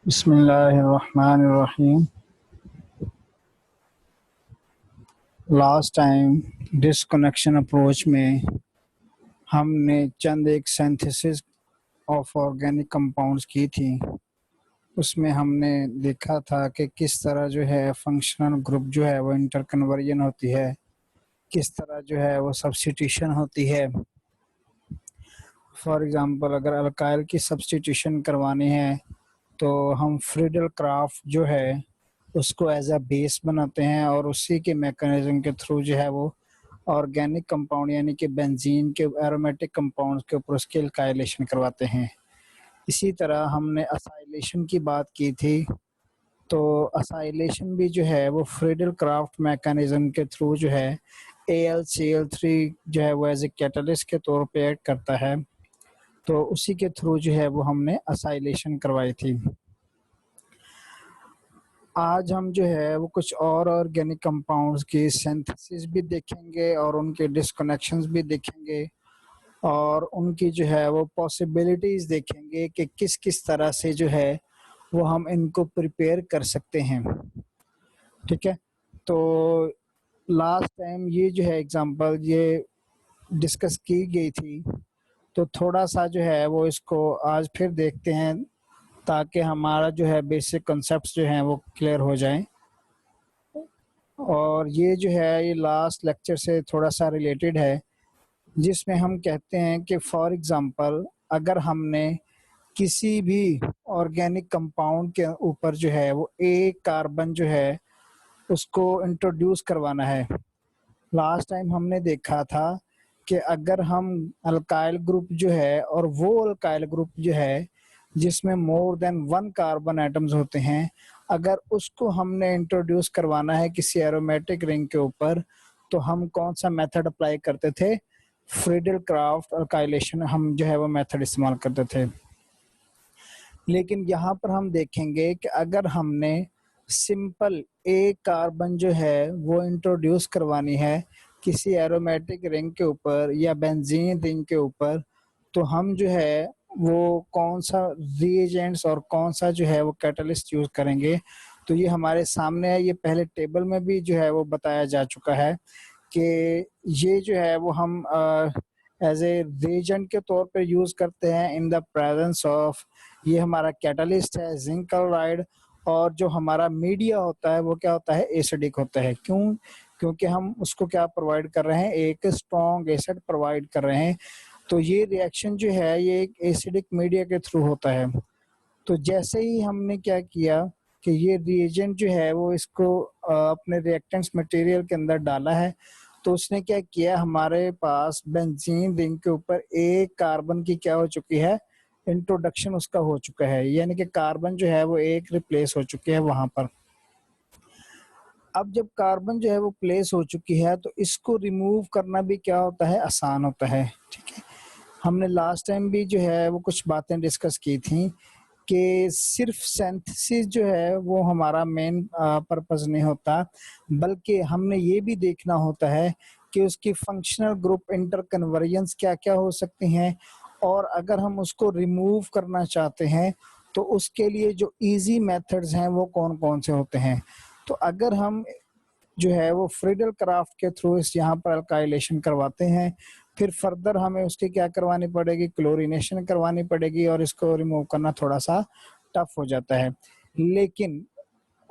बिस्मिल्लाहिर्रहमानिर्रहीम। Last time disconnection approach में हमने चंद एक सिंथेसिस ऑफ ऑर्गेनिक कंपाउंड्स की थी। उसमें हमने देखा था कि किस तरह जो है फंक्शनल ग्रुप जो है वो इंटरकन्वर्जन होती है, किस तरह जो है वो सब्स्टिट्यूशन होती है। फॉर एग्जांपल अगर अल्काइल की सब्स्टिट्यूशन करवानी है तो हम फ्रीडल क्राफ्ट जो है उसको एज अ बेस बनाते हैं और उसी के मैकेनिज्म के थ्रू जो है वो ऑर्गेनिक कंपाउंड यानी कि बेंजीन के एरोमेटिक कंपाउंड्स के ऊपर उसके अल्काइलेशन करवाते हैं। इसी तरह हमने असाइलेशन की बात की थी, तो असाइलेशन भी जो है वो फ्रीडल क्राफ्ट मैकेनिज्म के थ्रू जो है AlCl3 जो है वो एज ए कैटलिस्ट के तौर पे ऐड करता है, तो उसी के थ्रू जो है वो हमने असाइलेशन करवाई थी। आज हम जो है वो कुछ और ऑर्गेनिक कंपाउंड्स की सिंथेसिस भी देखेंगे और उनके डिस्कनेक्शंस भी देखेंगे और उनकी जो है वो पॉसिबिलिटीज देखेंगे कि किस किस तरह से जो है वो हम इनको प्रिपेयर कर सकते हैं। ठीक है, तो लास्ट टाइम ये जो है एग्जांपल ये डिस्कस की गई थी, तो थोड़ा सा जो है वो इसको आज फिर देखते हैं ताकि हमारा जो है बेसिक कॉन्सेप्ट्स जो हैं वो क्लियर हो जाएं। और ये जो है ये लास्ट लेक्चर से थोड़ा सा रिलेटेड है, जिसमें हम कहते हैं कि फॉर एग्जांपल अगर हमने किसी भी ऑर्गेनिक कंपाउंड के ऊपर जो है वो एक कार्बन जो है उसको इंट्रोड्यूस करवाना है। लास्ट टाइम हमने देखा था कि अगर हम अल्काइल ग्रुप जो है और वो अल्काइल ग्रुप जो है जिसमें मोर देन 1 कार्बन एटम्स होते हैं, अगर उसको हमने इंट्रोड्यूस करवाना है किसी एरोमेटिक रिंग के ऊपर, तो हम कौन सा मेथड अप्लाई करते थे? फ्रीडल क्राफ्ट अल्काइलेशन हम जो है वो मेथड इस्तेमाल करते थे। लेकिन यहाँ पर हम देखेंगे कि अगर हमने सिंपल एक कार्बन जो है वो इंट्रोड्यूस करवानी है किसी एरोमेटिक रिंग के ऊपर या बेंजीन रिंग के ऊपर, तो हम जो है वो कौन सा रिएजेंट्स और कौन सा जो है वो कैटलिस्ट यूज करेंगे। तो ये हमारे सामने है, ये पहले टेबल में भी जो है वो बताया जा चुका है कि ये जो है वो हम एज ए रिएजेंट के तौर पर यूज करते हैं इन द प्रेजेंस ऑफ, ये हमारा कैटलिस्ट है जिंक क्लोराइड, और जो हमारा मीडिया होता है वो क्या होता है? एसिडिक होता है। क्यों? क्योंकि हम उसको क्या प्रोवाइड कर रहे हैं? एक स्ट्रॉन्ग एसिड प्रोवाइड कर रहे हैं। तो ये रिएक्शन जो है ये एक एसिडिक मीडिया के थ्रू होता है। तो जैसे ही हमने क्या किया कि ये रिएजेंट जो है वो इसको अपने रिएक्टेंट्स मटेरियल के अंदर डाला है, तो उसने क्या किया, हमारे पास बेंजीन रिंग के ऊपर एक कार्बन की क्या हो चुकी है? इंट्रोडक्शन उसका हो चुका है, यानी कि कार्बन जो है वो एक रिप्लेस हो चुकी है वहां पर। अब जब कार्बन जो है वो प्लेस हो चुकी है तो इसको रिमूव करना भी क्या होता है? आसान होता है। ठीक है, हमने लास्ट टाइम भी जो है वो कुछ बातें डिस्कस की थी कि सिर्फ सिंथेसिस जो है वो हमारा मेन पर्पस नहीं होता, बल्कि हमने ये भी देखना होता है कि उसकी फंक्शनल ग्रुप इंटरकन्वर्जेंस क्या क्या हो सकती हैं, और अगर हम उसको रिमूव करना चाहते हैं तो उसके लिए जो इजी मेथड्स हैं वो कौन कौन से होते हैं। तो अगर हम जो है वो फ्रीडल क्राफ्ट के थ्रू इस यहाँ पर अल्काइलेशन करवाते हैं, फिर फर्दर हमें उसकी क्या करवानी पड़ेगी? क्लोरीनेशन करवानी पड़ेगी, और इसको रिमूव करना थोड़ा सा टफ हो जाता है। लेकिन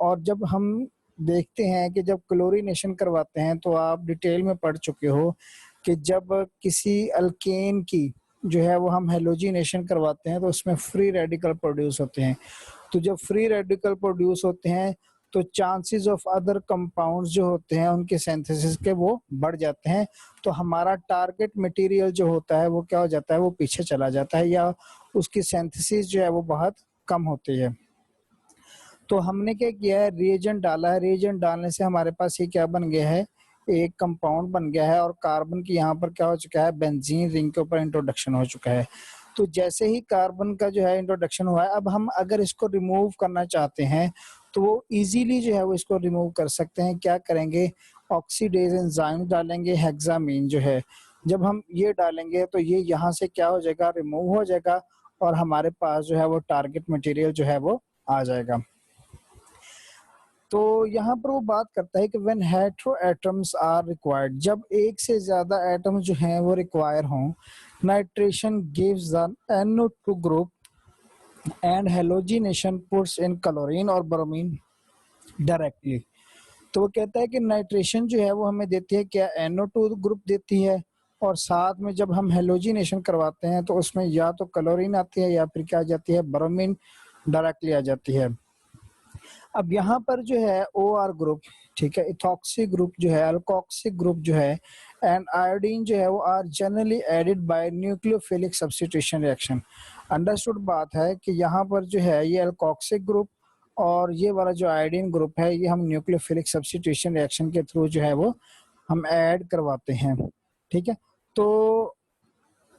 और जब हम देखते हैं कि जब क्लोरीनेशन करवाते हैं तो आप डिटेल में पढ़ चुके हो कि जब किसी अल्केन की जो है वो हम हेलोजिनेशन करवाते हैं तो उसमें फ्री रेडिकल प्रोड्यूस होते हैं। तो जब फ्री रेडिकल प्रोड्यूस होते हैं तो चांसेस ऑफ अदर कंपाउंड्स जो होते हैं उनके सिंथेसिस के वो बढ़ जाते हैं, तो हमारा टारगेट मटेरियल जो होता है वो क्या हो जाता है? वो पीछे चला जाता है या उसकी सिंथेसिस जो है वो बहुत कम होती है। तो हमने क्या किया है? रिएजेंट डाला है। रिएजेंट डालने से हमारे पास ये क्या बन गया है? एक कंपाउंड बन गया है, और कार्बन की यहाँ पर क्या हो चुका है? बेंजीन रिंग के ऊपर इंट्रोडक्शन हो चुका है। तो जैसे ही कार्बन का जो है इंट्रोडक्शन हुआ है, अब हम अगर इसको रिमूव करना चाहते हैं तो वो इजीली जो है वो इसको रिमूव कर सकते हैं। क्या करेंगे? ऑक्सीडेज एंजाइम डालेंगे, हेक्सामीन जो है, जब हम ये डालेंगे तो ये यहाँ से क्या हो जाएगा? रिमूव हो जाएगा, और हमारे पास जो है वो टारगेट मटेरियल जो है वो आ जाएगा। तो यहाँ पर वो बात करता है कि when hetero atoms are required, जब एक से ज्यादा एटम जो हैं वो रिक्वायर हों, nitration gives the NO2 group and halogenation puts in chlorine और ब्रोमीन डायरेक्टली। तो वो कहता है कि नाइट्रेशन जो है वो हमें देती है क्या, NO2 ग्रुप देती है, और साथ में जब हम हेलोजिनेशन करवाते हैं तो उसमें या तो क्लोरीन आती है या फिर क्या आ जाती है, ब्रोमीन डायरेक्टली आ जाती है। अब यहाँ पर जो है OR ग्रुप, ठीक है, इथॉक्सी ग्रुप जो है, अल्कोक्सी ग्रुप जो है, एंड आयोडीन जो है वो are generally added by nucleophilic substitution reaction. Understood बात है कि यहाँ पर जो है ये अल्कोक्सिक ग्रुप और ये वाला जो आयोडीन ग्रुप है ये हम न्यूक्लियोफिलिक सब्स्टिट्यूशन रिएक्शन के थ्रू जो है वो हम ऐड करवाते हैं। ठीक है, तो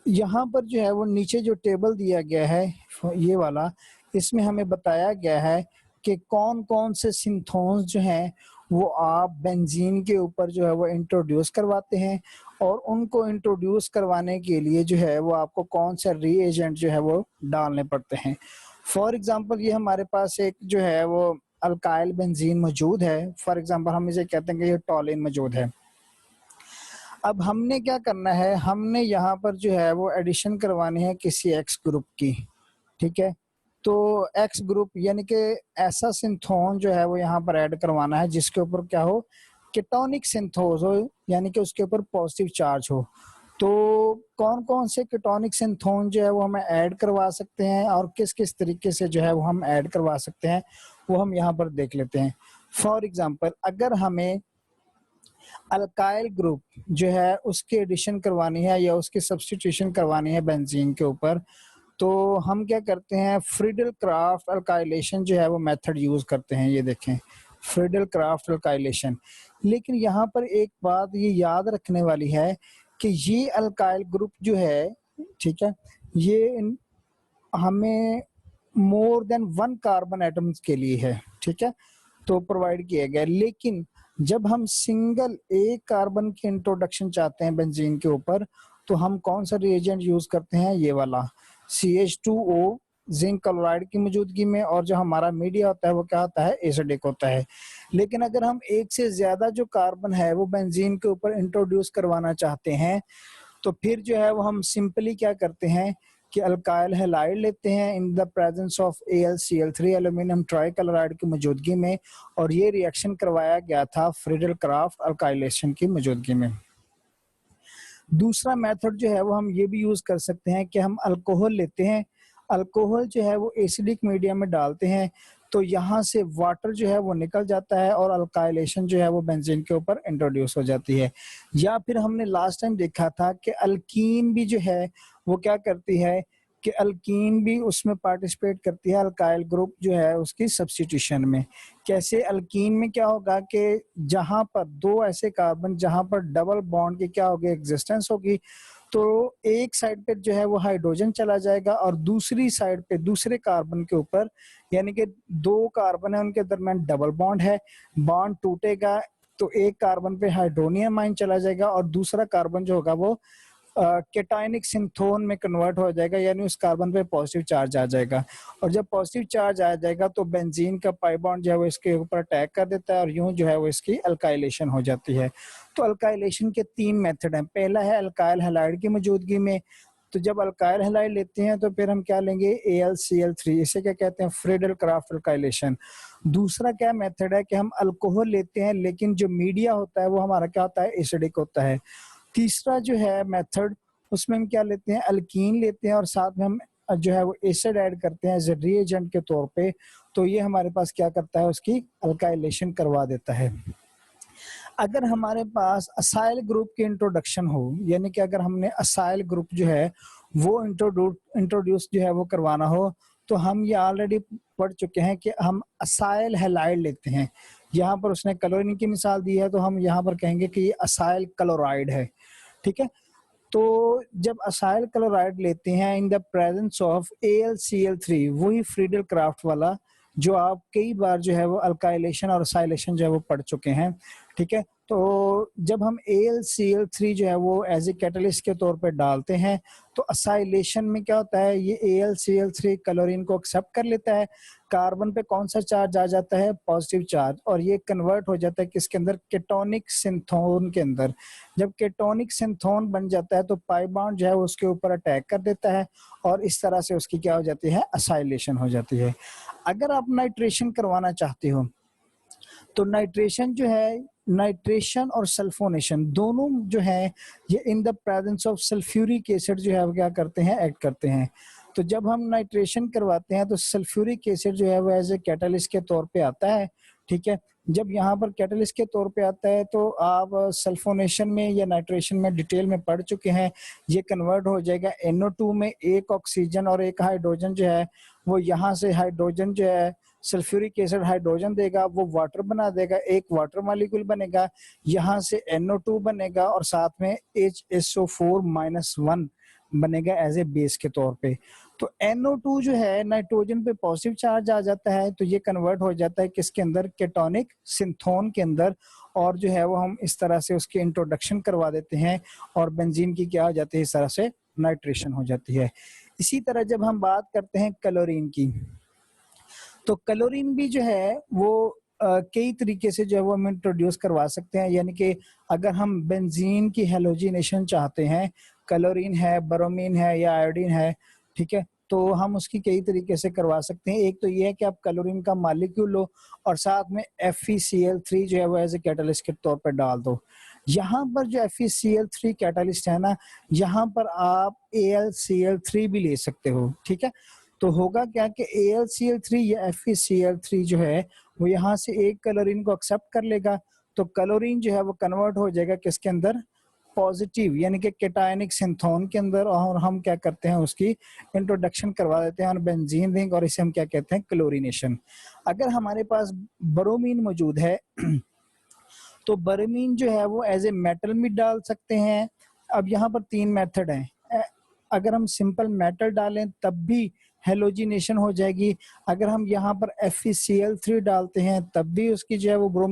यहाँ पर जो है वो नीचे जो टेबल दिया गया है ये वाला, इसमें हमें बताया गया है कि कौन कौन से सिंथोन्स जो हैं वो आप बेंजीन के ऊपर जो है वो इंट्रोड्यूस करवाते हैं, और उनको इंट्रोड्यूस करवाने के लिए जो है वो आपको कौन सा रीएजेंट जो है वो डालने पड़ते हैं। फॉर एग्जांपल ये हमारे पास एक जो है वो अल्काइल बेंजीन मौजूद है, फॉर एग्जांपल हम इसे कहते हैं कि ये टॉलिन मौजूद है। अब हमने क्या करना है, हमने यहाँ पर जो है वो एडिशन करवानी है किसी एक्स ग्रुप की। ठीक है, तो एक्स ग्रुप यानी कि ऐसा सिंथोन जो है वो यहाँ पर ऐड करवाना है जिसके ऊपर क्या हो, कीटोनिक सिंथोज हो, यानी कि उसके ऊपर पॉजिटिव चार्ज हो। तो कौन कौन से कीटोनिक सिंथोन जो है वो हमें ऐड करवा सकते हैं और किस किस तरीके से जो है वो हम ऐड करवा सकते हैं, वो हम यहाँ पर देख लेते हैं। फॉर एग्जाम्पल अगर हमें अल्काइल ग्रुप जो है उसकी एडिशन करवानी है या उसकी सब्स्टिट्यूशन करवानी है बेंजीन के ऊपर, तो हम क्या करते हैं, फ्रीडल क्राफ्ट अल्काइलेशन जो है वो मेथड यूज करते हैं। ये देखें, फ्रीडल क्राफ्ट अल्काइलेशन। लेकिन यहाँ पर एक बात ये याद रखने वाली है कि ये अल्काइल ग्रुप जो है, ठीक है, ये हमें मोर देन 1 कार्बन एटम्स के लिए है, ठीक है, तो प्रोवाइड किया गया। लेकिन जब हम सिंगल एक कार्बन की इंट्रोडक्शन चाहते हैं बेंजीन के ऊपर, तो हम कौन सा रिएजेंट यूज करते हैं, ये वाला CH2O जिंक क्लोराइड की मौजूदगी में, और जो हमारा मीडिया होता है वो क्या होता है, एसिडिक होता है। लेकिन अगर हम एक से ज्यादा जो कार्बन है वो बेंजीन के ऊपर इंट्रोड्यूस करवाना चाहते हैं, तो फिर जो है वो हम सिंपली क्या करते हैं कि अल्काइल हैलाइड लेते हैं in the presence of AlCl3 aluminium trichloride की मौजूदगी में, और ये रिएक्शन करवाया गया था फ्रीडल क्राफ्ट अल्काइलेशन की मौजूदगी में। दूसरा मेथड जो है वो हम ये भी यूज कर सकते हैं कि हम अल्कोहल लेते हैं, अल्कोहल जो है वो एसिडिक मीडियम में डालते हैं, तो यहाँ से वाटर जो है वो निकल जाता है और अल्काइलेशन जो है वो बेंजीन के ऊपर इंट्रोड्यूस हो जाती है। या फिर हमने लास्ट टाइम देखा था कि अल्कीन भी जो है वो क्या करती है कि अल्कीन भी उसमें पार्टिसिपेट करती है, अल्काइल ग्रुप जो है उसकी सब्स्टिट्यूशन में। कैसे, अल्कीन में क्या होगा कि जहां पर दो ऐसे कार्बन जहां पर डबल बॉन्ड की क्या होगी, एग्जिस्टेंस होगी, तो एक साइड पे जो है वो हाइड्रोजन चला जाएगा और दूसरी साइड पे दूसरे कार्बन के ऊपर, यानी कि दो कार्बन है उनके दरमियान डबल बॉन्ड है, बॉन्ड टूटेगा तो एक कार्बन पे हाइड्रोनियम आयन चला जाएगा और दूसरा कार्बन जो होगा वो केटायनिक सिंथोन में कन्वर्ट हो जाएगा, यानी उस कार्बन पे पॉजिटिव चार्ज आ जाएगा। और जब पॉजिटिव चार्ज आ जाएगा तो बेंजीन का पाई बॉन्ड जो है वो इसके ऊपर अटैक कर देता है और यूं जो है वो इसकी अल्काइलेशन हो जाती है। तो अल्काइलेशन के 3 मेथड हैं। पहला है अल्काइल हैलाइड की मौजूदगी में, तो जब अल्काइल हैलाइड लेते हैं तो फिर हम क्या लेंगे, AlCl3, इसे क्या कहते हैं, फ्रीडल क्राफ्ट अल्काइलेशन। दूसरा क्या मेथड है कि हम अल्कोहल लेते हैं लेकिन जो मीडिया होता है वो हमारा क्या होता है, एसिडिक होता है। तीसरा जो है मेथड, उसमें हम क्या लेते हैं, अल्कीन लेते हैं और साथ में हम जो है वो एसिड ऐड करते हैं एज ए रिएजेंट के तौर पे, तो ये हमारे पास क्या करता है, उसकी अल्काइलेशन करवा देता है। अगर हमारे पास असाइल ग्रुप की इंट्रोडक्शन हो, यानी कि अगर हमने असाइल ग्रुप जो है वो इंट्रोड्यूस जो है वो करवाना हो, तो हम ये ऑलरेडी पढ़ चुके हैं कि हम असाइल हैलाइड लेते हैं। यहाँ पर उसने क्लोरीन की मिसाल दी है तो हम यहाँ पर कहेंगे कि ये असाइल क्लोराइड है, ठीक है। तो जब असाइल क्लोराइड लेते हैं in the presence of AlCl3, वही फ्रीडल क्राफ्ट वाला जो आप कई बार जो है वो अल्काइलेशन और असाइलेशन जो है वो पढ़ चुके हैं, ठीक है। तो जब हम AlCl3 जो है वो एज ए कैटलिस्ट के तौर पे डालते हैं तो असाइलेशन में क्या होता है, ये AlCl3 क्लोरीन को एक्सेप्ट कर लेता है, कार्बन पे कौन सा चार्ज आ जाता है, पॉजिटिव चार्ज, और ये कन्वर्ट हो जाता है किसके अंदर, केटोनिक सिंथोन के अंदर। जब केटोनिक सिंथोन बन जाता है तो पाई बॉन्ड जो है उसके ऊपर अटैक कर देता है और इस तरह से उसकी क्या हो जाती है, असाइलेशन हो जाती है। अगर आप नाइट्रेशन करवाना चाहते हो तो नाइट्रेशन जो है, नाइट्रेशन और सल्फोनेशन दोनों जो है ये इन the presence of sulphuric acid जो है वो क्या करते हैं, ऐड करते हैं। तो जब हम नाइट्रेशन करवाते हैं तो सल्फ्यूरिक एसिड जो है वो एज ए कैटलिस्ट के तौर पे आता है, ठीक है। जब यहाँ पर कैटलिस्ट के तौर पे आता है तो आप सल्फोनेशन में या नाइट्रेशन में डिटेल में पढ़ चुके हैं, ये कन्वर्ट हो जाएगा NO2 में, एक ऑक्सीजन और एक हाइड्रोजन जो है वो यहाँ से हाइड्रोजन जो है सल्फ्यूरिक एसिड हाइड्रोजन देगा, वो वाटर बना देगा, एक वाटर मॉलिक्यूल बनेगा, यहाँ से NO2 बनेगा और साथ में HSO4-1 बनेगा एज ए बेस के तौर पे। तो NO2 जो है नाइट्रोजन पे पॉजिटिव चार्ज आ जाता है तो ये कन्वर्ट हो जाता है किसके अंदर, केटोनिक सिंथोन के अंदर, और जो है वो हम इस तरह से उसकी इंट्रोडक्शन करवा देते हैं और बेंजीन की क्या हो जाती है, इस तरह से नाइट्रेशन हो जाती है। इसी तरह जब हम बात करते हैं क्लोरीन की, तो क्लोरीन भी जो है वो कई तरीके से जो है वो हम इंट्रोड्यूस करवा सकते हैं। यानी कि अगर हम बेंजीन की हेलोजिनेशन चाहते हैं, क्लोरीन है, ब्रोमीन है या आयोडीन है, ठीक है, तो हम उसकी कई तरीके से करवा सकते हैं। एक तो ये है कि आप क्लोरीन का मॉलिक्यूल लो और साथ में FeCl3 जो है वो एज ए कैटलिस्ट के तौर पर डाल दो। यहाँ पर जो FeCl3 कैटलिस्ट है ना, यहाँ पर आप AlCl3 भी ले सकते हो, ठीक है। तो होगा क्या कि AlCl3 या FeCl3 जो है वो यहाँ से एक क्लोरीन को एक्सेप्ट कर लेगा, तो क्लोरीन जो है वो कन्वर्ट हो जाएगा किसके अंदर, पॉजिटिव यानी कि केटायनिक सिंथोन के अंदर, और हम क्या करते हैं उसकी इंट्रोडक्शन करवा देते हैं और बेंजीन रिंग, और इसे हम क्या कहते हैं, क्लोरीनेशन। अगर हमारे पास ब्रोमीन मौजूद है तो ब्रोमीन जो है वो एज ए मेटल में डाल सकते हैं। अब यहाँ पर 3 मेथड हैं। अगर हम सिंपल मेटल डालें तब भी हेलोजिनेशन हो जाएगी, अगर हम यहाँ पर FeCl3 डालते हैं तब भी उसकी जो है वो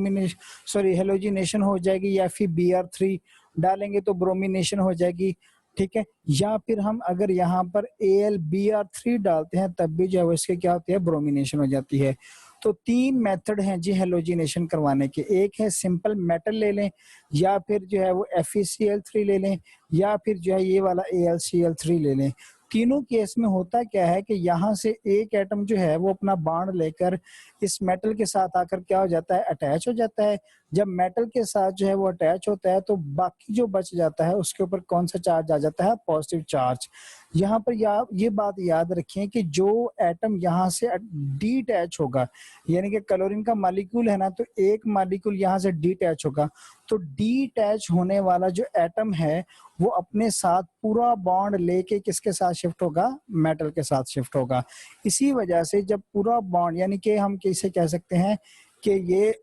हेलोजिनेशन हो जाएगी, या फिर Br3 डालेंगे तो ब्रोमिनेशन हो जाएगी, ठीक है। या फिर हम अगर यहाँ पर AlBr3 डालते हैं तब भी जो है वो इसके क्या होती है, ब्रोमिनेशन हो जाती है। तो 3 मेथड हैं जी हेलोजिनेशन करवाने के, एक है सिंपल मेटल ले लें, या फिर जो है वो FeCl3 ले लें, या फिर जो है ये वाला AlCl3 ले लें। तीनों केस में होता क्या है कि यहाँ से एक एटम जो है वो अपना बॉन्ड लेकर इस मेटल के साथ आकर क्या हो जाता है, अटैच हो जाता है। जब मेटल के साथ जो है वो अटैच होता है तो बाकी जो बच जाता है उसके ऊपर कौन सा चार्ज आ जाता है, पॉजिटिव चार्ज। यहाँ पर ये बात याद रखिए कि जो एटम यहाँ से डीटैच होगा, यानी कि क्लोरीन का मॉलिक्यूल है ना, तो एक मॉलिक्यूल यहाँ से डीटैच होगा, तो डीटैच होने वाला जो एटम है वो अपने साथ पूरा बॉन्ड लेके किसके साथ शिफ्ट होगा, मेटल के साथ शिफ्ट होगा। इसी वजह से जब पूरा बॉन्ड, यानी कि हम कैसे कह सकते हैं कि ये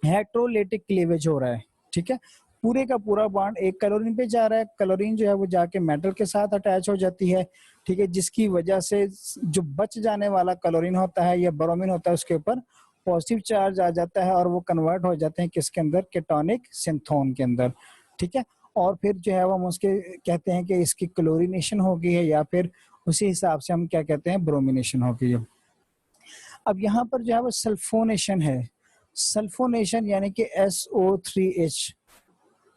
हेट्रोलेटिक क्लीवेज हो रहा है, ठीक है, पूरे का पूरा बॉन्ड एक क्लोरीन पे जा रहा है, क्लोरीन जो है वो जाके मेटल के साथ अटैच हो जाती है, ठीक है, जिसकी वजह से जो बच जाने वाला क्लोरीन होता है या ब्रोमीन होता है उसके ऊपर पॉजिटिव चार्ज आ जाता है और वो कन्वर्ट हो जाते हैं किसके अंदर, केटोनिक सिंथोन के अंदर, ठीक है। और फिर जो है वो हम उसके कहते हैं कि इसकी क्लोरीनेशन हो गई है, या फिर उसी हिसाब से हम क्या कहते हैं, ब्रोमिनेशन हो गई है। अब यहाँ पर जो है वो सल्फोनेशन है, सल्फोनेशन यानी कि SO3H,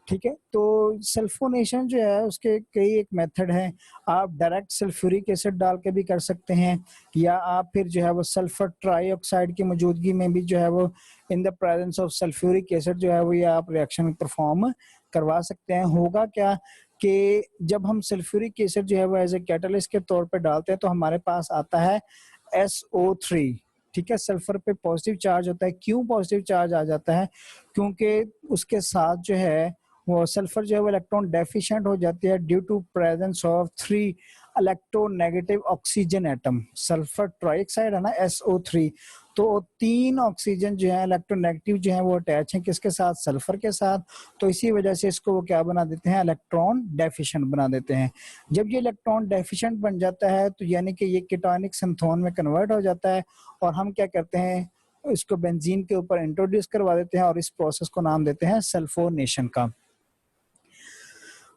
ठीक है। तो सल्फोनेशन जो है उसके कई एक मेथड हैं, आप डायरेक्ट सल्फ्यूरिक एसिड डाल के भी कर सकते हैं, या आप फिर जो है वो सल्फर ट्राईऑक्साइड की मौजूदगी में भी जो है वो इन the presence of sulphuric acid जो है वो ये आप रिएक्शन परफॉर्म करवा सकते हैं। होगा क्या कि जब हम सल्फ्यूरिक एसिड जो है वो एज ए कैटलिस्ट के तौर पे डालते हैं तो हमारे पास आता है SO3, ठीक है, सल्फर पे पॉजिटिव चार्ज होता है। क्यों पॉजिटिव चार्ज आ जाता है, क्योंकि उसके साथ जो है वो सल्फर जो है वो इलेक्ट्रॉन डेफिशिएंट हो जाती है due to presence of 3 electronegative oxygen atom. Sulphur trioxide है ना, SO3, तो 3 ऑक्सीजन जो है इलेक्ट्रोनेगेटिव जो है वो अटैच हैं किसके साथ, सल्फर के साथ, तो इसी वजह से इसको वो क्या बना देते हैं, इलेक्ट्रॉन डेफिशिएंट बना देते हैं। जब ये इलेक्ट्रॉन डेफिशिएंट बन जाता है तो यानी कि ये केटोनिक सिंथोन में कन्वर्ट हो जाता है और हम क्या करते हैं, इसको बेंजीन के ऊपर इंट्रोड्यूस करवा देते हैं और इस प्रोसेस को नाम देते हैं सल्फोनेशन का।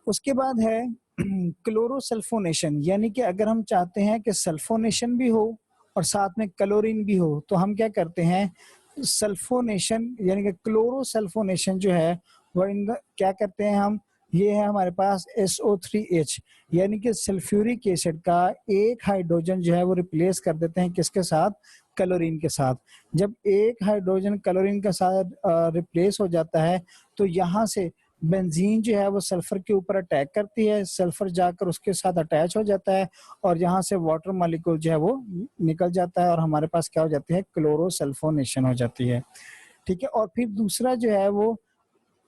उसके बाद है क्लोरोसल्फोनेशन, यानी कि अगर हम चाहते हैं कि सल्फोनेशन भी हो और साथ में क्लोरीन भी हो तो हम क्या करते हैं, सल्फोनेशन यानी कि क्लोरोसल्फोनेशन जो है वो क्या करते हैं हम, ये है हमारे पास SO3H, यानी कि सल्फ्यूरिक एसिड का एक हाइड्रोजन जो है वो रिप्लेस कर देते हैं किसके साथ, क्लोरीन के साथ। जब एक हाइड्रोजन क्लोरीन के साथ रिप्लेस हो जाता है तो यहाँ से बेंजीन जो है वो सल्फर के ऊपर अटैक करती है, सल्फर जाकर उसके साथ अटैच हो जाता है और यहाँ से वाटर मॉलिक्यूल जो है वो निकल जाता है और हमारे पास क्या हो जाती है, क्लोरोसल्फोनेशन हो जाती है। ठीक है, और फिर दूसरा जो है वो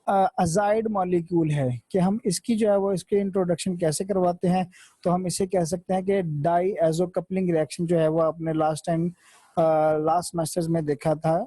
अजाइड मॉलिक्यूल है कि हम इसकी जो है वो इसके इंट्रोडक्शन कैसे करवाते हैं, तो हम इसे कह सकते हैं कि डाई एजो कपलिंग रिएक्शन जो है वो आपने लास्ट सेमेस्टर्स में देखा था,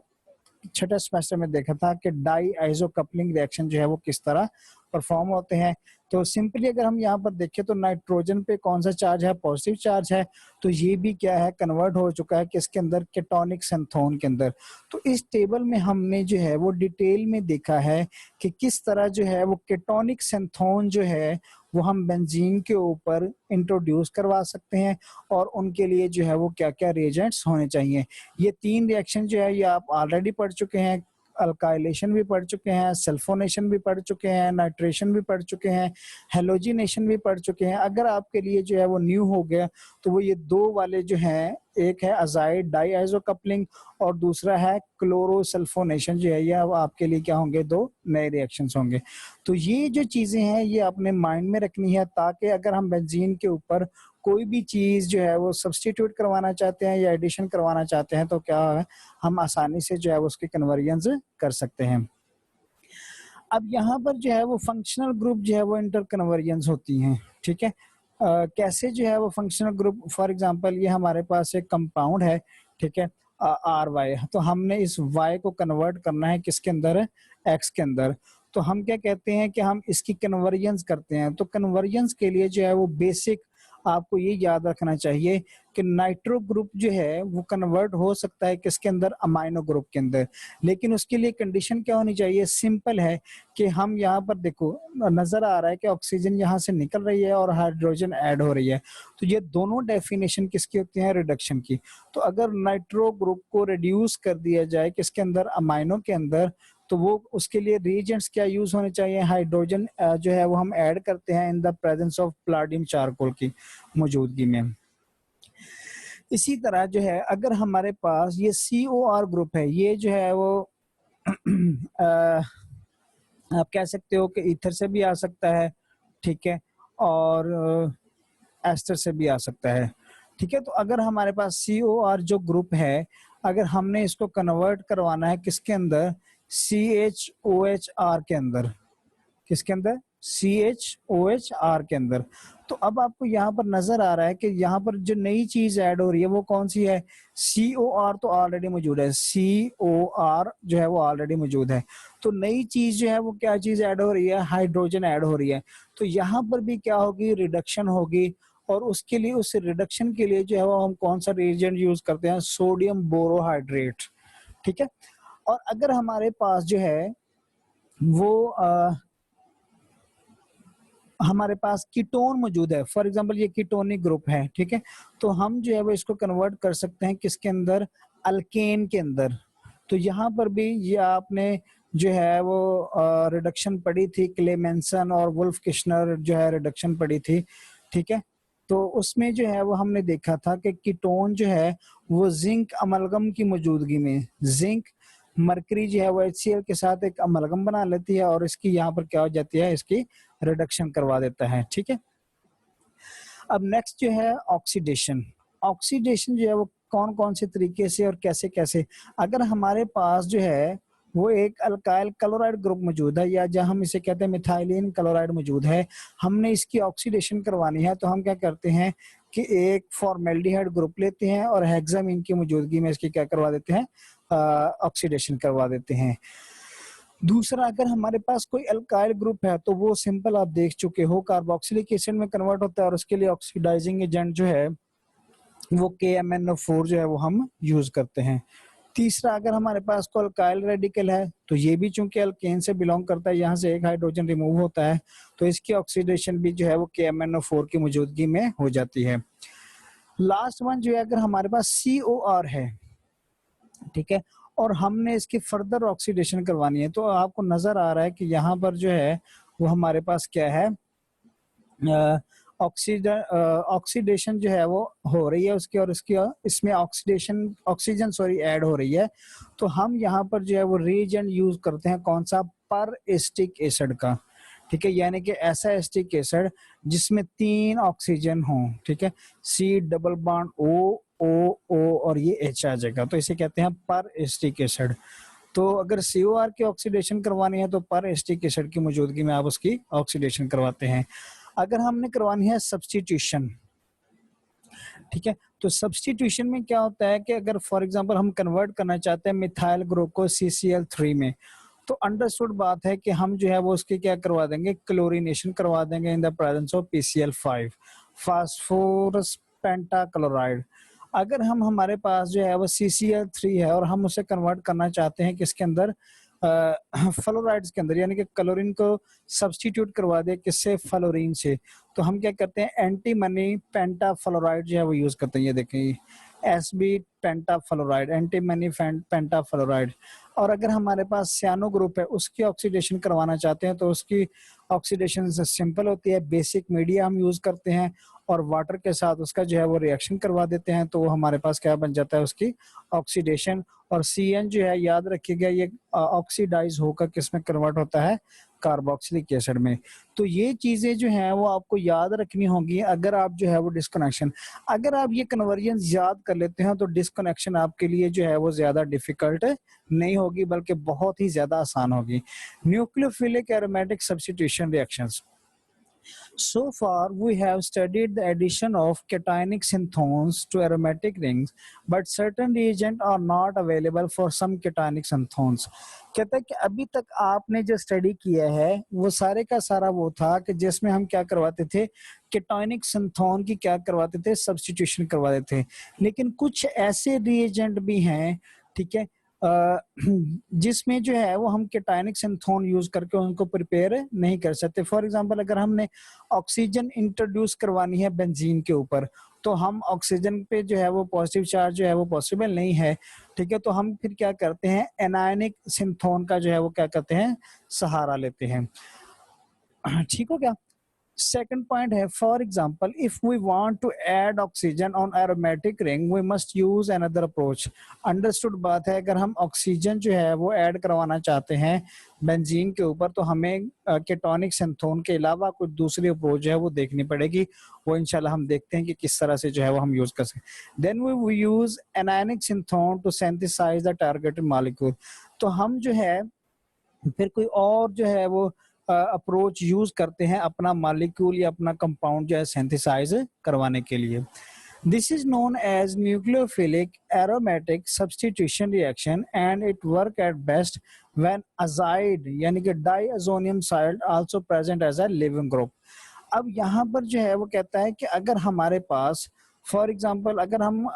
छठे सेमेस्टर में देखा था कि डाई आइसो कपलिंग रिएक्शन जो है वो किस तरह परफॉर्म होते हैं। तो सिंपली अगर हम यहाँ पर देखें तो नाइट्रोजन पे कौन सा चार्ज है, पॉजिटिव चार्ज है, तो ये भी क्या है, कन्वर्ट हो चुका है किसके अंदर, केटोनिक सिंथोन के अंदर। तो इस टेबल में हमने जो है वो डिटेल में देखा है कि किस तरह जो है वो केटोनिक सिंथोन जो है वो हम बेंजीन के ऊपर इंट्रोड्यूस करवा सकते हैं और उनके लिए जो है वो क्या क्या रिएजेंट्स होने चाहिए। ये 3 रिएक्शन जो है ये आप ऑलरेडी पढ़ चुके हैं, अल्काइलेशन भी पढ़ चुके हैं, सल्फोनेशन भी पढ़ चुके हैं, नाइट्रेशन भी पढ़ चुके हैं, हेलोजिनेशन भी पढ़ चुके हैं। अगर आपके लिए जो है वो न्यू हो गया तो वो ये 2 वाले जो हैं, एक है अजाइड डाई आइसो कपलिंग और दूसरा है क्लोरोसल्फोनेशन जो है, ये अब आपके लिए क्या होंगे, 2 नए रिएक्शंस होंगे। तो ये जो चीजें हैं ये अपने माइंड में रखनी है ताकि अगर हम बेंजीन के ऊपर कोई भी चीज जो है वो सब्स्टिट्यूट करवाना चाहते हैं या एडिशन करवाना चाहते हैं तो क्या है, हम आसानी से जो है वो उसके कन्वर्जन्स कर सकते हैं। अब यहाँ पर जो है वो फंक्शनल ग्रुप जो है वो इंटर कन्वर्जन्स होती हैं। ठीक है, कैसे जो है वो फंक्शनल ग्रुप, फॉर एग्जांपल ये हमारे पास एक कंपाउंड है, ठीक है, RY, तो हमने इस Y को कन्वर्ट करना है किसके अंदर है, X के अंदर। तो हम क्या कहते हैं कि हम इसकी कन्वर्जन्स करते हैं। तो कन्वर्जन्स के लिए जो है वो बेसिक आपको ये याद रखना चाहिए कि नाइट्रो ग्रुप जो है वो कन्वर्ट हो सकता है किसके अंदर, अमाइनो ग्रुप के अंदर। लेकिन उसके लिए कंडीशन क्या होनी चाहिए, सिंपल है कि हम यहाँ पर देखो नजर आ रहा है कि ऑक्सीजन यहाँ से निकल रही है और हाइड्रोजन ऐड हो रही है, तो ये दोनों डेफिनेशन किसकी होती है, रिडक्शन की। तो अगर नाइट्रो ग्रुप को रिड्यूस कर दिया जाए किसके अंदर, अमाइनो के अंदर, तो वो उसके लिए रिएजेंट्स क्या यूज होने चाहिए, हाइड्रोजन जो है वो हम ऐड करते हैं in the presence of platinum charcoal की मौजूदगी में। इसी तरह जो है अगर हमारे पास ये COR ग्रुप है, ये जो है वो आप कह सकते हो कि ईथर से भी आ सकता है, ठीक है, और एस्टर से भी आ सकता है। ठीक है, तो अगर हमारे पास COR जो ग्रुप है, अगर हमने इसको कन्वर्ट करवाना है किसके अंदर, CHOHR के अंदर, किसके अंदर, CHOHR के अंदर। तो अब आपको यहाँ पर नजर आ रहा है कि यहाँ पर जो नई चीज ऐड हो रही है वो कौन सी है, COR तो ऑलरेडी मौजूद है, COR जो है वो ऑलरेडी मौजूद है। तो नई चीज जो है वो क्या चीज ऐड हो रही है, हाइड्रोजन ऐड हो रही है। तो यहाँ पर भी क्या होगी, रिडक्शन होगी, और उसके लिए, उस रिडक्शन के लिए जो है वो हम कौन सा रिएजेंट यूज करते हैं, सोडियम बोरोहाइड्रेट। ठीक है, और अगर हमारे पास जो है वो हमारे पास कीटोन मौजूद है, फॉर एग्जांपल ये कीटोनिक ग्रुप है, ठीक है, तो हम जो है वो इसको कन्वर्ट कर सकते हैं किसके अंदर, अल्केन के अंदर। तो यहाँ पर भी ये आपने जो है वो रिडक्शन पढ़ी थी, क्लेमेंसन और वुल्फ किश्नर जो है रिडक्शन पढ़ी थी, ठीक है। तो उसमें जो है वो हमने देखा था कि कीटोन जो है वो जिंक अमलगम की मौजूदगी में, जिंक मरकरी जो है वो HCl के साथ एक अमलगम बना लेती है और इसकी यहाँ पर क्या हो जाती है, इसकी रिडक्शन करवा देता है। ठीक है, अब नेक्स्ट जो है ऑक्सीडेशन। ऑक्सीडेशन जो है वो कौन कौन से तरीके से और कैसे कैसे, अगर हमारे पास जो है वो एक अल्काइल क्लोराइड ग्रुप मौजूद है, या जहाँ हम इसे कहते हैं मिथाइलिन क्लोराइड मौजूद है, हमने इसकी ऑक्सीडेशन करवानी है, तो हम क्या करते हैं कि एक फॉर्मेल्डिहाइड ग्रुप लेते हैं और हेक्सामीन की मौजूदगी में इसकी क्या करवा देते हैं, ऑक्सीडेशन करवा देते हैं। दूसरा, अगर हमारे पास कोई अल्काइल ग्रुप है तो वो सिंपल आप देख चुके हो, कार्बोक्सिलिक एसिड में कन्वर्ट होता है और उसके लिए ऑक्सीडाइजिंग एजेंट जो है वो KMnO4 जो है वो हम यूज करते हैं। तीसरा, अगर हमारे पास कोई अल्काइल रेडिकल है तो ये भी चूंकि अल्केन से बिलोंग करता है, यहाँ से एक हाइड्रोजन रिमूव होता है तो इसकी ऑक्सीडेशन भी जो है वो KMnO4 की मौजूदगी में हो जाती है। लास्ट वन जो है, अगर हमारे पास COR है, ठीक है, और हमने इसकी फर्दर ऑक्सीडेशन करवानी है, तो आपको नजर आ रहा है कि यहाँ पर जो है वो हमारे पास क्या है, ऑक्सीडेशन जो है वो हो रही है उसकी, और इसकी इसमें ऑक्सीजन ऐड हो रही है। तो हम यहाँ पर जो है वो रिएजेंट यूज करते हैं कौन सा, पर एस्टिक एसिड का, ठीक है, यानी कि ऐसा एस्टिक एसिड जिसमें 3 ऑक्सीजन हो, ठीक है, C डबल बॉन्ड O और ये H आ जाएगा, तो इसे कहते हैं पर एस्टिक एसिड। तो अगर COR की ऑक्सीडेशन करवानी है तो पर एस्टिक एसिड की मौजूदगी में आप उसकी ऑक्सीडेशन करवाते हैं। अगर हमने करवानी है सब्स्टिट्यूशन, ठीक है, तो सब्स्टिट्यूशन में क्या होता है कि अगर फॉर एग्जांपल हम कन्वर्ट करना चाहते हैं मिथाइल ग्रुप को CCl3 में, तो अंडरस्टूड बात है कि हम जो है वो उसके क्या करवा देंगे, क्लोरीनेशन करवा देंगे इन the presence of PCl5, phosphorus pentachloride. अगर हम हमारे पास जो है वो CCl3 है और हम उसे कन्वर्ट करना चाहते हैं किसके अंदर, फ्लोराइड्स के अंदर, यानी कि क्लोरीन को सब्स्टिट्यूट करवा दे किससे, फ्लोरीन से, तो हम क्या करते हैं, एंटीमनी पेंटाफ्लोराइड जो है वो यूज करते हैं। ये देखें SB पेंटाफ्लोराइड, एंटीमनी पेंटाफ्लोराइड। और अगर हमारे पास सियानो ग्रुप है उसकी ऑक्सीडेशन करवाना चाहते हैं तो उसकी ऑक्सीडेशन सिंपल होती है, बेसिक मीडिया हम यूज करते हैं और वाटर के साथ उसका जो है वो रिएक्शन करवा देते हैं, तो वो हमारे पास क्या बन जाता है, उसकी ऑक्सीडेशन। और CN जो है याद रखिएगा ये ऑक्सीडाइज होकर किसमें कन्वर्ट होता है, कार्बोक्सिलिक एसिड में। तो ये चीजें जो है वो आपको याद रखनी होंगी अगर आप जो है वो डिस्कनेक्शन, अगर आप ये कन्वर्जन याद कर लेते हैं तो डिस्कनेक्शन आपके लिए जो है वो ज्यादा डिफिकल्ट नहीं होगी बल्कि बहुत ही ज्यादा आसान होगी। Nucleophilic aromatic substitution reactions. So far, we have studied the addition of cationic synthones to aromatic rings, but certain reagents are not available for some cationic synthones. कहता है कि अभी तक आपने जो स्टडी किया है वो सारे का सारा वो था कि जिसमें हम क्या करवाते थे, केटोनिक सिंथोन की क्या करवाते थे, सब्स्टिट्यूशन करवाते थे। लेकिन कुछ ऐसे रिएजेंट भी हैं, ठीक है, जिसमें जो है वो हम केटायनिक सिंथोन यूज करके उनको प्रिपेयर नहीं कर सकते। फॉर एग्जांपल अगर हमने ऑक्सीजन इंट्रोड्यूस करवानी है बेंजीन के ऊपर, तो हम ऑक्सीजन पे जो है वो पॉजिटिव चार्ज जो है वो पॉसिबल नहीं है, ठीक है, तो हम फिर क्या करते हैं, एनायनिक सिंथोन का जो है वो क्या करते हैं, सहारा लेते हैं। ठीक हो गया। Second point है, for example, if we want to add oxygen on aromatic ring, we must use another approach. Understood बात है, अगर हम ऑक्सीजन जो है वो ऐड करवाना चाहते हैं बेंजीन के ऊपर तो हमें केटोनिक सिंथोन के अलावा कुछ दूसरी अप्रोच जो है वो देखनी पड़ेगी। वो इंशाल्लाह हम देखते हैं कि किस तरह से जो है वो हम यूज कर सकते। Then we will use anionic synthon to synthesize the targeted molecule. तो हम जो है फिर कोई और जो है वो अप्रोच यूज करते हैं अपना मॉलिक्यूल या अपना कंपाउंड जो है सिंथेसाइज करवाने के लिए। This is known as nucleophilic aromatic substitution reaction and it work at best when azide यानी कि diazonium salt also present as a living group. अब यहाँ पर जो है वो कहता है कि अगर हमारे पास फॉर एग्जांपल अगर हम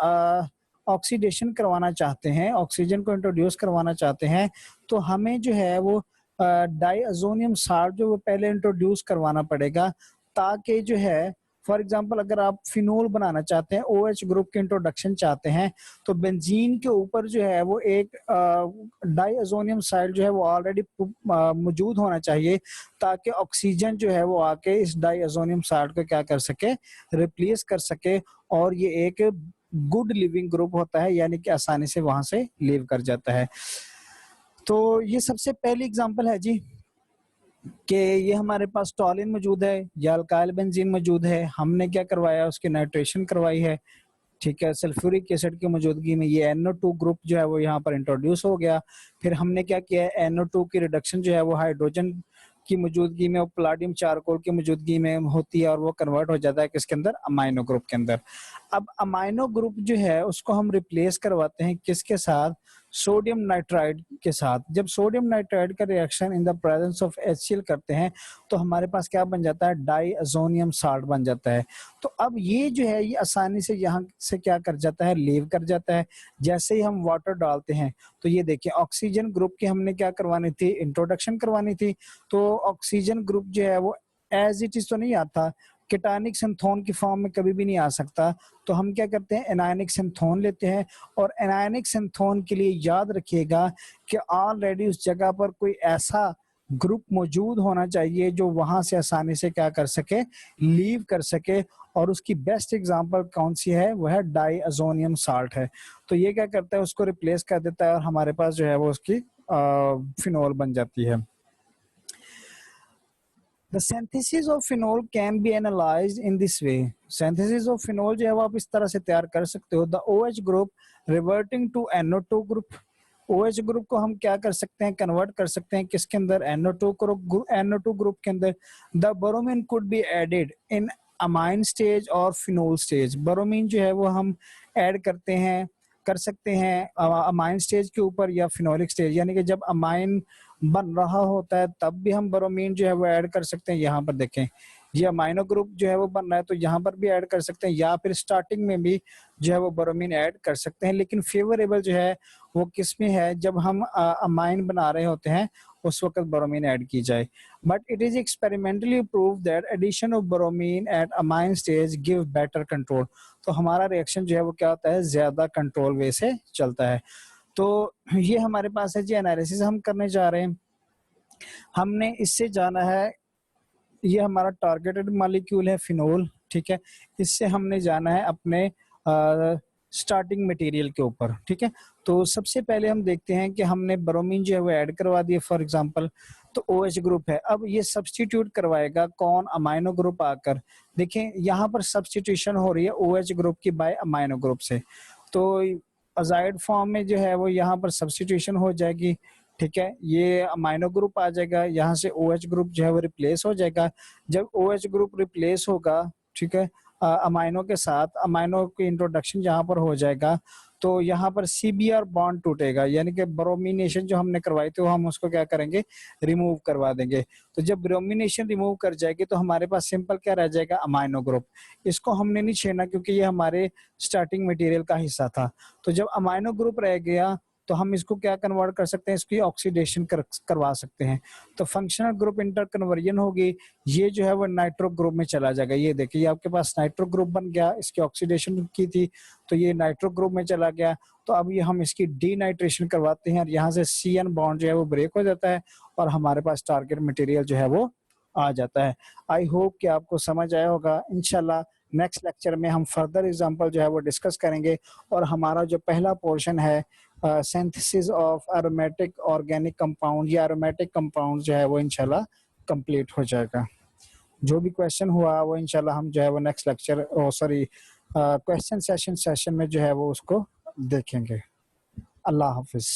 ऑक्सीडेशन करवाना चाहते हैं, ऑक्सीजन को इंट्रोड्यूस करवाना चाहते हैं, तो हमें जो है वो डाइअज़ोनियम साल्ट जो वो पहले इंट्रोड्यूस करवाना पड़ेगा, ताकि जो है फॉर एग्जांपल अगर आप फिनोल बनाना चाहते हैं, OH ग्रुप के इंट्रोडक्शन चाहते हैं, तो बेंजीन के ऊपर जो है वो एक डाइअज़ोनियम साल्ट जो है वो ऑलरेडी मौजूद होना चाहिए, ताकि ऑक्सीजन जो है वो आके इस डाइअज़ोनियम साल्ट को क्या कर सके, रिप्लेस कर सके, और ये एक गुड लिविंग ग्रुप होता है, यानी कि आसानी से वहां से लीव कर जाता है। तो ये सबसे पहली एग्जांपल है जी कि ये हमारे पास टॉलिन मौजूद है या अल्काइल बेंजीन मौजूद है, हमने क्या करवाया, उसकी नाइट्रेशन करवाई है, ठीक है, सल्फ्यूरिक एसिड की मौजूदगी में ये NO2 ग्रुप जो है वो यहाँ पर इंट्रोड्यूस हो गया। फिर हमने क्या किया है, NO2 की रिडक्शन जो है वो हाइड्रोजन की मौजूदगी में, प्लाटियम चारकोल की मौजूदगी में होती है और वो कन्वर्ट हो जाता है किसके अंदर, अमाइनो ग्रुप के अंदर। अब अमाइनो ग्रुप जो है उसको हम रिप्लेस करवाते हैं किसके साथ, सोडियम नाइट्राइड के साथ। जब सोडियम नाइट्राइड का reaction in the presence of HCl करते हैं तो हमारे पास क्या बन जाता है, डाईअजोनियम साल्ट बन जाता है। तो अब ये जो है ये आसानी से यहाँ से क्या कर जाता है, लीव कर जाता है। जैसे ही हम वाटर डालते हैं तो ये देखिए ऑक्सीजन ग्रुप की हमने क्या करवानी थी, इंट्रोडक्शन करवानी थी। तो ऑक्सीजन ग्रुप जो है वो एज इट इज तो नहीं आता, केटानिक सिंथोन की फॉर्म में कभी भी नहीं आ सकता। तो हम क्या करते हैं, एनायनिक सिंथोन लेते हैं। और एनायनिक सिंथोन के लिए याद रखिएगा कि ऑलरेडी उस जगह पर कोई ऐसा ग्रुप मौजूद होना चाहिए जो वहां से आसानी से क्या कर सके, लीव कर सके। और उसकी बेस्ट एग्जांपल कौन सी है, वह है डाईअजोनियम साल्ट है। तो ये क्या करता है, उसको रिप्लेस कर देता है और हमारे पास जो है वो उसकी फिनोल बन जाती है। The synthesis of phenol can be analyzed in this way. Synthesis of phenol जो है वो आप इस तरह से तैयार कर सकते हो। The OH group reverting to NO2 group. OH group को हम क्या कर सकते हैं, कन्वर्ट कर सकते हैं किसके अंदर, NO2 ग्रुप के अंदर। The bromine could be added in amine stage और phenol stage. ब्रोमीन जो है वो हम ऐड करते हैं, कर सकते हैं अमाइन स्टेज के ऊपर या फिनोलिक स्टेज, यानी कि जब अमाइन बन रहा होता है तब भी हम ब्रोमीन जो है वो ऐड कर सकते हैं। यहाँ पर देखें ये अमाइनो ग्रुप जो है वो बन रहा है तो यहाँ पर भी ऐड कर सकते हैं, या फिर स्टार्टिंग में भी जो है वो ब्रोमीन ऐड कर सकते हैं। लेकिन फेवरेबल जो है वो किस में है, जब हम अमाइन बना रहे होते हैं उस वक्त ब्रोमीन ऐड की जाए। But it is experimentally prove that addition of bromine at amine stage give better control. तो हमारा रिएक्शन जो है वो क्या होता है, ज्यादा कंट्रोल वे से चलता है। तो ये हमारे पास है जी एनालिसिस हम करने जा रहे हैं। हमने इससे जाना है, ये हमारा टारगेटेड मॉलिक्यूल है फिनोल, ठीक है। इससे हमने जाना है अपने स्टार्टिंग मटेरियल के ऊपर, ठीक है। तो सबसे पहले हम देखते हैं कि हमने ब्रोमीन जो है वो ऐड करवा दिया फॉर एग्जांपल, तो OH ग्रुप है। अब ये सब्स्टिट्यूट करवाएगा कौन, अमाइनो ग्रुप आकर। देखें यहाँ पर सब्स्टिट्यूशन हो रही है OH ग्रुप की बाय अमाइनो ग्रुप से। तो अजाइड फॉर्म में जो है वो यहाँ पर सब्स्टिट्यूशन हो जाएगी, ठीक है। ये अमाइनो ग्रुप आ जाएगा, यहाँ से OH ग्रुप जो है वो रिप्लेस हो जाएगा। जब OH ग्रुप रिप्लेस होगा, ठीक है, अमाइनो के साथ, अमाइनो की इंट्रोडक्शन यहाँ पर हो जाएगा तो यहाँ पर CBr बॉन्ड टूटेगा, यानी कि ब्रोमिनेशन जो हमने करवाई थी वो हम उसको क्या करेंगे, रिमूव करवा देंगे। तो जब ब्रोमिनेशन रिमूव कर जाएगी तो हमारे पास सिंपल क्या रह जाएगा, अमाइनो ग्रुप। इसको हमने नहीं छेड़ना क्योंकि ये हमारे स्टार्टिंग मटेरियल का हिस्सा था। तो जब अमाइनो ग्रुप रह गया तो हम इसको क्या कन्वर्ट कर सकते हैं, इसकी ऑक्सीडेशन करवा सकते हैं। तो फंक्शनल ग्रुप इंटर कन्वर्जन होगी, ये जो है वो नाइट्रो ग्रुप में चला जाएगा। ये देखिए आपके पास नाइट्रो ग्रुप बन गया, इसकी ऑक्सीडेशन की थी तो ये नाइट्रो ग्रुप में चला गया। तो अब ये हम इसकी डीनाइट्रेशन करवाते हैं और यहाँ से CN बॉन्ड जो है वो ब्रेक हो जाता है और हमारे पास टारगेट मटेरियल जो है वो आ जाता है। आई होप कि आपको समझ आया होगा। इंशाल्लाह नेक्स्ट लेक्चर में हम फर्दर एग्जांपल जो है वो डिस्कस करेंगे और हमारा जो पहला पोर्शन है synthesis of aromatic organic compound या एरोमेटिक कंपाउंड जो है वो इंशाल्लाह कंप्लीट हो जाएगा। जो भी क्वेश्चन हुआ वो इंशाल्लाह हम जो है वो नेक्स्ट लेक्चर क्वेश्चन सेशन में जो है वो उसको देखेंगे। अल्लाह हाफिज।